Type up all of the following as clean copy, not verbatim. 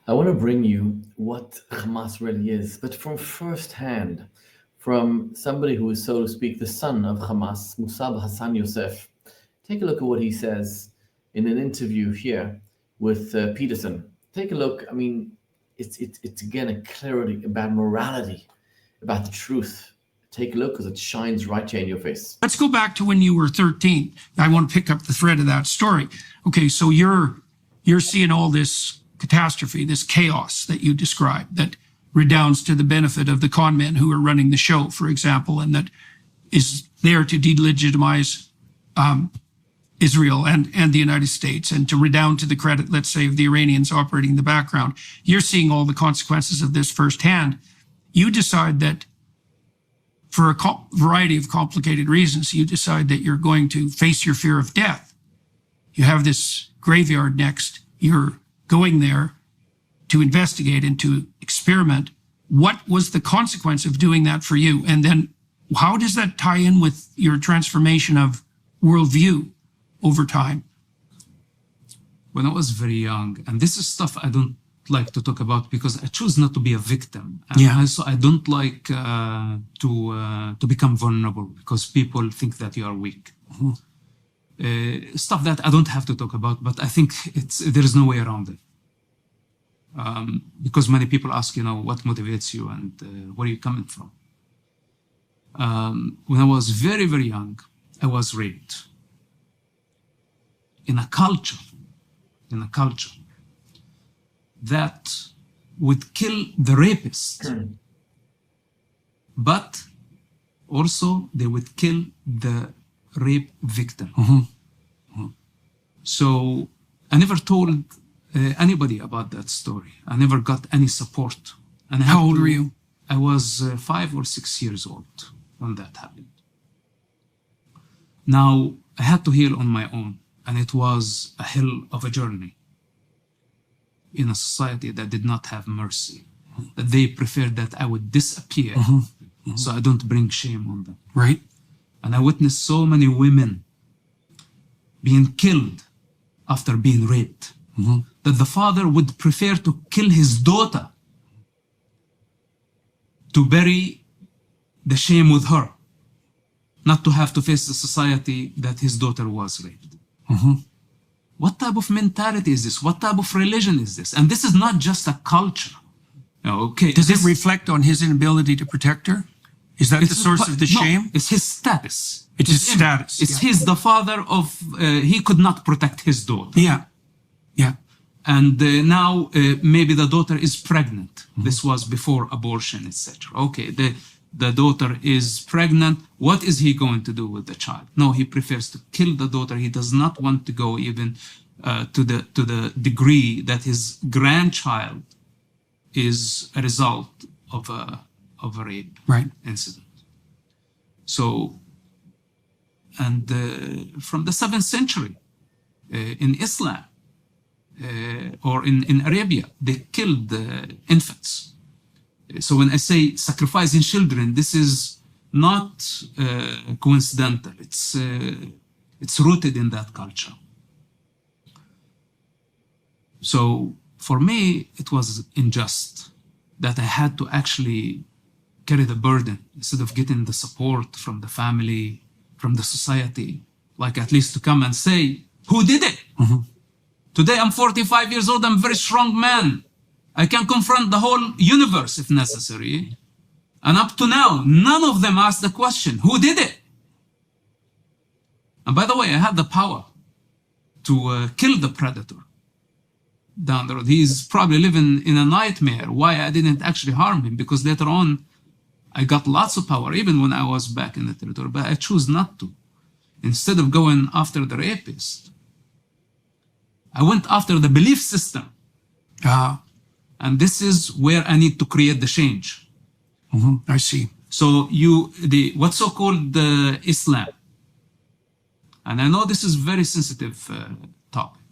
I want to bring you what Hamas really is, but from first hand, from somebody who is, so to speak, the son of Hamas, Mosab Hassan Yousef. Take a look at what he says in an interview here with Peterson. Take a look. I mean, it's again a clarity about morality, about the truth. Take a look because it shines right here in your face. Let's go back to when you were 13. I want to pick up the thread of that story. Okay, so you're seeing all this catastrophe, this chaos that you described that redounds to the benefit of the con men who are running the show, for example, and that is there to delegitimize Israel and the United States, and to redound to the credit, let's say, of the Iranians operating in the background. You're seeing all the consequences of this firsthand. You decide that for a variety of complicated reasons, you decide that you're going to face your fear of death. You have this graveyard next. You're going there to investigate and to experiment. What was the consequence of doing that for you? And then how does that tie in with your transformation of worldview over time? When I was very young, and this is stuff I don't like to talk about because I choose not to be a victim. And also I don't like to become vulnerable because people think that you are weak. Stuff that I don't have to talk about, but I think there is no way around it. Because many people ask, what motivates you and where are you coming from? When I was very, very young, I was raped in a culture that would kill the rapist, but also they would kill the rape victim. So I never told anybody about that story. I never got any support. And how old were you? I was 5 or 6 years old when that happened. Now, I had to heal on my own, and it was a hell of a journey in a society that did not have mercy, that they preferred that I would disappear so I don't bring shame on them. Right. And I witnessed so many women being killed after being raped, that the father would prefer to kill his daughter to bury the shame with her, not to have to face the society that his daughter was raped. What type of mentality is this? What type of religion is this? And this is not just a culture. Okay. Does it reflect on his inability to protect her? Is that the source of the shame? No, it's his status. It's his status. It's the father of, he could not protect his daughter. Yeah. And now maybe the daughter is pregnant. This was before abortion, etc. Okay, the daughter is pregnant. What is he going to do with the child? No, he prefers to kill the daughter. He does not want to go even to the degree that his grandchild is a result of a rape incident. So, and from the 7th century in Islam or in Arabia, they killed infants. So when I say sacrificing children, this is not coincidental. It's rooted in that culture. So for me, it was unjust that I had to actually carry the burden instead of getting the support from the family, from the society, like at least to come and say, who did it? Today I'm 45 years old, I'm a very strong man. I can confront the whole universe if necessary. And up to now, none of them asked the question, who did it? And by the way, I had the power to kill the predator down the road. He's probably living in a nightmare why I didn't actually harm him, because later on, I got lots of power, even when I was back in the territory, but I chose not to. Instead of going after the rapist, I went after the belief system. And this is where I need to create the change. I see. So what's so-called Islam, and I know this is very sensitive topic.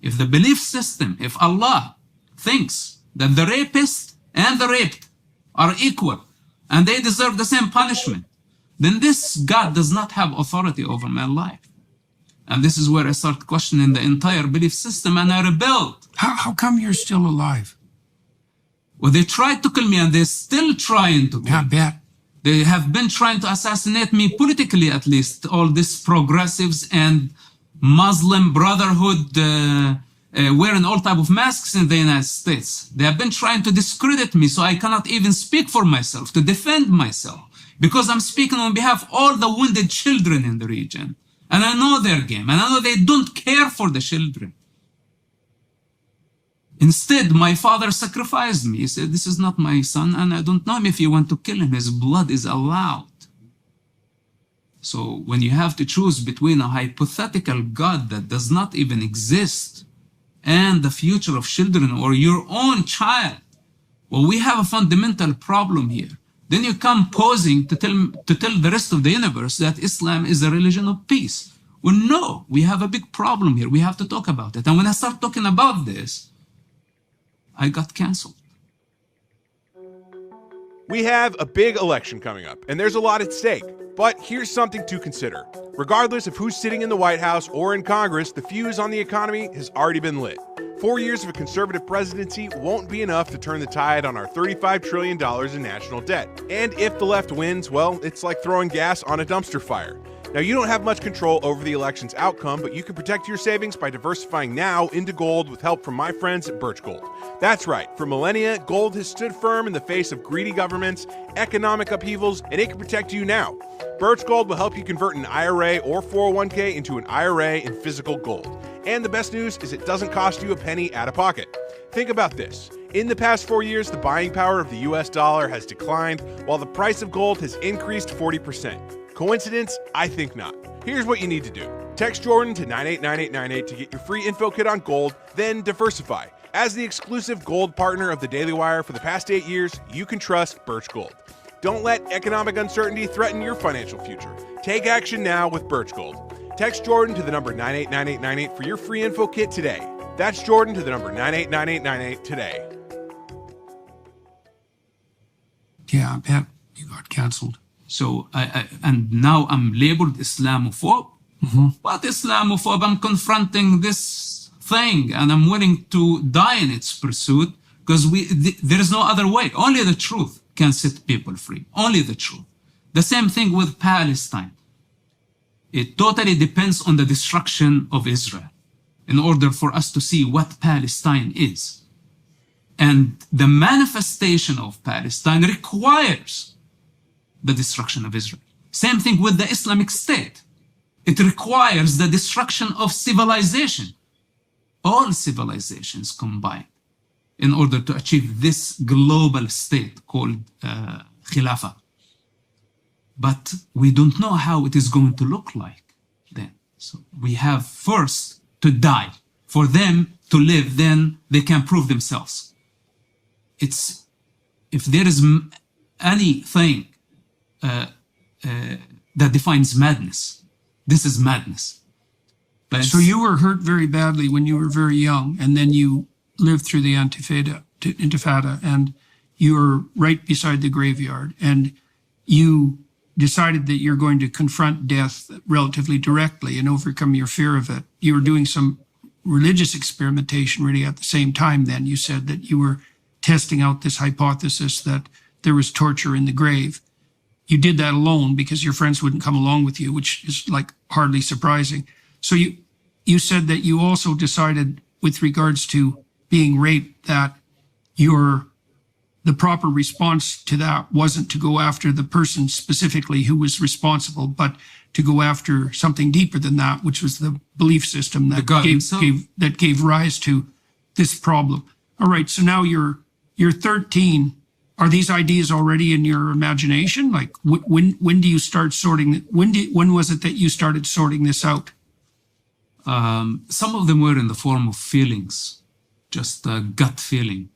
If the belief system, if Allah thinks that the rapist and the raped are equal and they deserve the same punishment, then this God does not have authority over my life. And this is where I start questioning the entire belief system, and I rebelled. How come you're still alive? Well, they tried to kill me, and they're still trying to kill I me. bet. They have been trying to assassinate me politically, at least. All these progressives and Muslim Brotherhood wearing all type of masks in the United States. They have been trying to discredit me, so I cannot even speak for myself, to defend myself, because I'm speaking on behalf of all the wounded children in the region. And I know their game, and I know they don't care for the children. Instead, my father sacrificed me. He said, this is not my son, and I don't know him. If you want to kill him, his blood is allowed. So when you have to choose between a hypothetical God that does not even exist and the future of children or your own child, well, we have a fundamental problem here. Then you come posing to tell the rest of the universe that Islam is a religion of peace. Well, no, we have a big problem here. We have to talk about it. And when I start talking about this, I got canceled. We have a big election coming up, and there's a lot at stake. But here's something to consider. Regardless of who's sitting in the White House or in Congress, the fuse on the economy has already been lit. 4 years of a conservative presidency won't be enough to turn the tide on our $35 trillion in national debt. And if the left wins, well, it's like throwing gas on a dumpster fire. Now, you don't have much control over the election's outcome, but you can protect your savings by diversifying now into gold with help from my friends at Birch Gold. That's right, for millennia, gold has stood firm in the face of greedy governments, economic upheavals, and it can protect you now. Birch Gold will help you convert an IRA or 401k into an IRA in physical gold. And the best news is it doesn't cost you a penny out of pocket. Think about this. In the past 4 years, the buying power of the US dollar has declined, while the price of gold has increased 40%. Coincidence? I think not. Here's what you need to do. Text Jordan to 989898 to get your free info kit on gold, then diversify. As the exclusive gold partner of the Daily Wire for the past 8 years, you can trust Birch Gold. Don't let economic uncertainty threaten your financial future. Take action now with Birch Gold. Text Jordan to the number 989898 for your free info kit today. That's Jordan to the number 989898 today. Yeah, I bet you got canceled. So, and now I'm labeled Islamophobe. But Islamophobe, I'm confronting this thing and I'm willing to die in its pursuit because there is no other way. Only the truth can set people free. Only the truth. The same thing with Palestine. It totally depends on the destruction of Israel in order for us to see what Palestine is. And the manifestation of Palestine requires the destruction of Israel. Same thing with the Islamic State. It requires the destruction of civilization. All civilizations combined in order to achieve this global state called Khilafah. But we don't know how it is going to look like then. So we have first to die. For them to live, then they can prove themselves. It's, if there is anything that defines madness, this is madness. But so you were hurt very badly when you were very young, and then you lived through the Intifada, and you were right beside the graveyard, and you decided that you're going to confront death relatively directly and overcome your fear of it. You were doing some religious experimentation really at the same time then. You said that you were testing out this hypothesis that there was torture in the grave. You did that alone because your friends wouldn't come along with you, which is like hardly surprising. So you said that you also decided with regards to being raped that the proper response to that wasn't to go after the person specifically who was responsible, but to go after something deeper than that, which was the belief system that gave rise to this problem. All right, so now you're 13. Are these ideas already in your imagination? Like when do you start sorting? When was it that you started sorting this out? Some of them were in the form of feelings, just a gut feeling.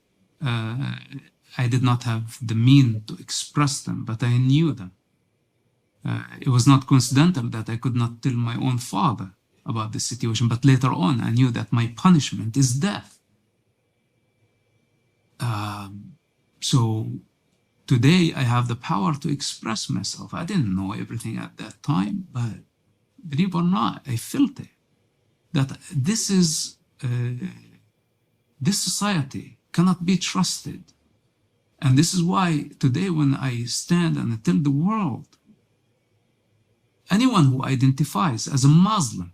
I did not have the means to express them, but I knew them. It was not coincidental that I could not tell my own father about this situation, but later on I knew that my punishment is death. So today I have the power to express myself. I didn't know everything at that time, but believe it or not, I felt it. that this society cannot be trusted. And this is why today when I stand and I tell the world, anyone who identifies as a Muslim,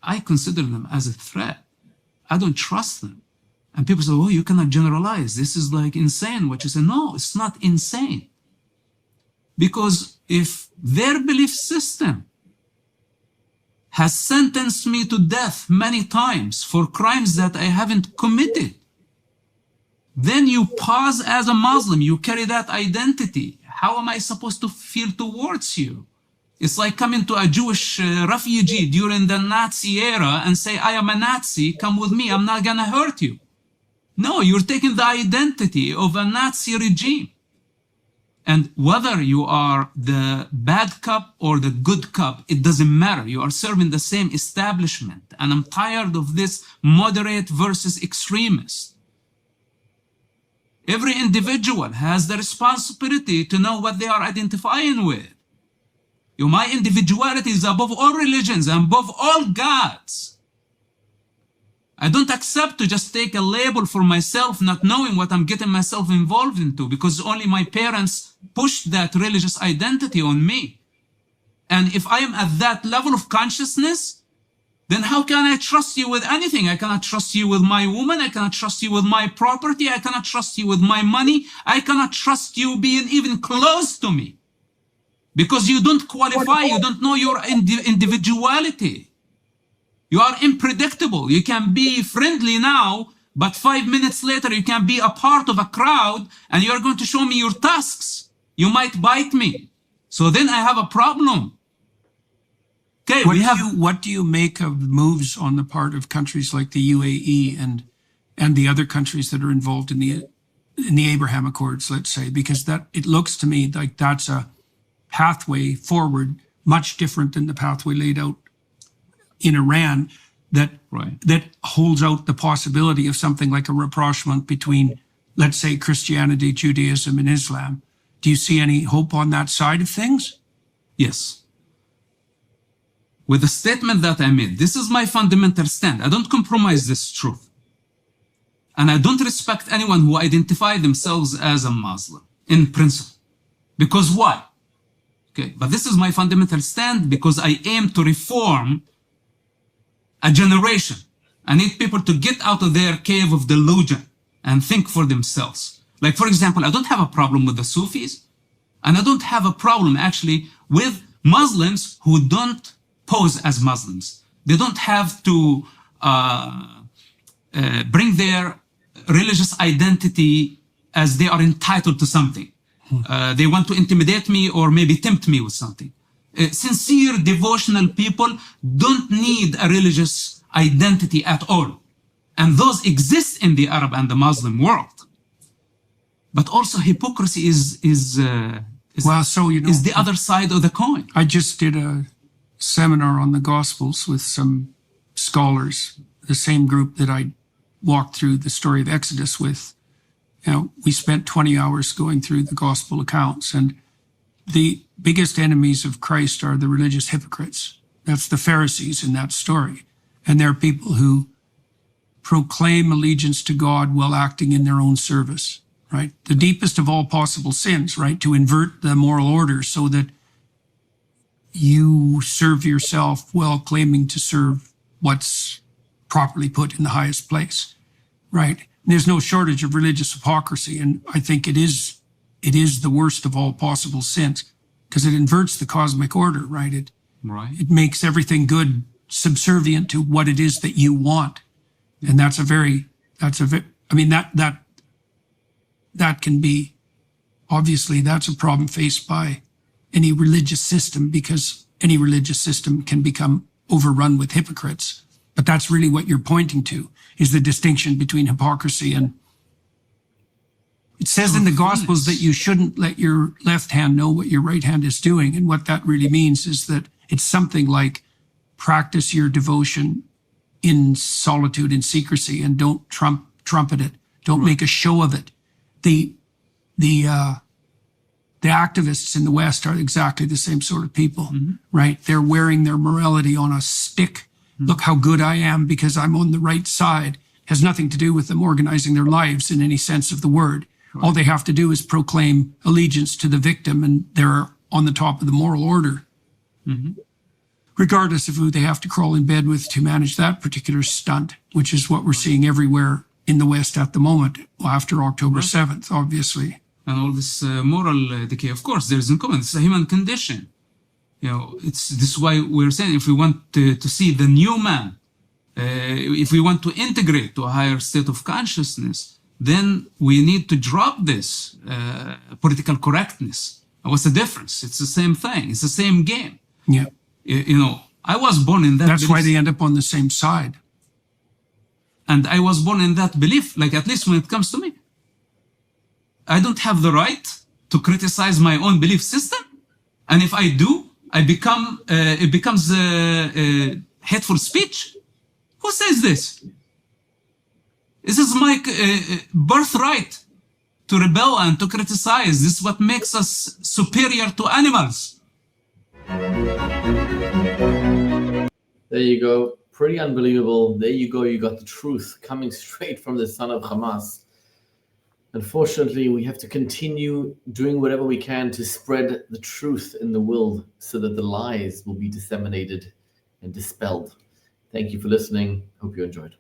I consider them as a threat. I don't trust them. And people say, oh, you cannot generalize. This is like insane what you say. No, it's not insane. Because if their belief system has sentenced me to death many times for crimes that I haven't committed, then you pause as a Muslim, you carry that identity. How am I supposed to feel towards you? It's like coming to a Jewish refugee during the Nazi era and say, I am a Nazi, come with me, I'm not gonna hurt you. No, you're taking the identity of a Nazi regime. And whether you are the bad cop or the good cop, it doesn't matter. You are serving the same establishment. And I'm tired of this moderate versus extremist. Every individual has the responsibility to know what they are identifying with. My individuality is above all religions and above all gods. I don't accept to just take a label for myself, not knowing what I'm getting myself involved into, because only my parents pushed that religious identity on me. And if I am at that level of consciousness, then how can I trust you with anything? I cannot trust you with my woman. I cannot trust you with my property. I cannot trust you with my money. I cannot trust you being even close to me. Because you don't qualify, you don't know your individuality. You are unpredictable. You can be friendly now, but 5 minutes later you can be a part of a crowd and you're going to show me your tusks. You might bite me. So then I have a problem. Okay, what do you make of moves on the part of countries like the UAE and the other countries that are involved in the Abraham Accords, let's say? Because that it looks to me like that's a pathway forward, much different than the pathway laid out in Iran, that holds out the possibility of something like a rapprochement between, let's say, Christianity, Judaism, and Islam. Do you see any hope on that side of things? Yes. With the statement that I made, this is my fundamental stand. I don't compromise this truth. And I don't respect anyone who identify themselves as a Muslim, in principle. Because why? Okay, but this is my fundamental stand because I aim to reform a generation. I need people to get out of their cave of delusion and think for themselves. Like, for example, I don't have a problem with the Sufis, and I don't have a problem actually with Muslims who don't pose as Muslims. They don't have to bring their religious identity as they are entitled to something. They want to intimidate me or maybe tempt me with something. Sincere, devotional people don't need a religious identity at all. And those exist in the Arab and the Muslim world. But also hypocrisy is the other side of the coin. I just did a seminar on the Gospels with some scholars, the same group that I walked through the story of Exodus with. We spent 20 hours going through the Gospel accounts, and the biggest enemies of Christ are the religious hypocrites. That's the Pharisees in that story. And they're people who proclaim allegiance to God while acting in their own service, right? The deepest of all possible sins, right? To invert the moral order so that you serve yourself while claiming to serve what's properly put in the highest place, right? There's no shortage of religious hypocrisy, and I think it is the worst of all possible sins because it inverts the cosmic order, right? It makes everything good subservient to what it is that you want, and that can be, obviously that's a problem faced by any religious system, because any religious system can become overrun with hypocrites. But that's really what you're pointing to, is the distinction between hypocrisy and... It says in the Gospels that you shouldn't let your left hand know what your right hand is doing. And what that really means is that it's something like practice your devotion in solitude and secrecy and don't trumpet it. Don't make a show of it. The activists in the West are exactly the same sort of people, right? They're wearing their morality on a stick look how good I am because I'm on the right side, has nothing to do with them organizing their lives in any sense of the word. All they have to do is proclaim allegiance to the victim, and they're on the top of the moral order. Regardless of who they have to crawl in bed with to manage that particular stunt, which is what we're seeing everywhere in the West at the moment, after October 7th, obviously. And all this moral decay, of course, there is in common. It's a human condition. This is why we're saying if we want to see the new man, if we want to integrate to a higher state of consciousness, then we need to drop this political correctness. What's the difference? It's the same thing. It's the same game. Yeah. I was born in that That's belief. why they end up on the same side. And I was born in that belief, like at least when it comes to me. I don't have the right to criticize my own belief system. And if I do, it becomes hateful speech. Who says this? This is my birthright to rebel and to criticize. This is what makes us superior to animals. There you go. Pretty unbelievable. There you go. You got the truth coming straight from the son of Hamas. Unfortunately, we have to continue doing whatever we can to spread the truth in the world so that the lies will be disseminated and dispelled. Thank you for listening. Hope you enjoyed.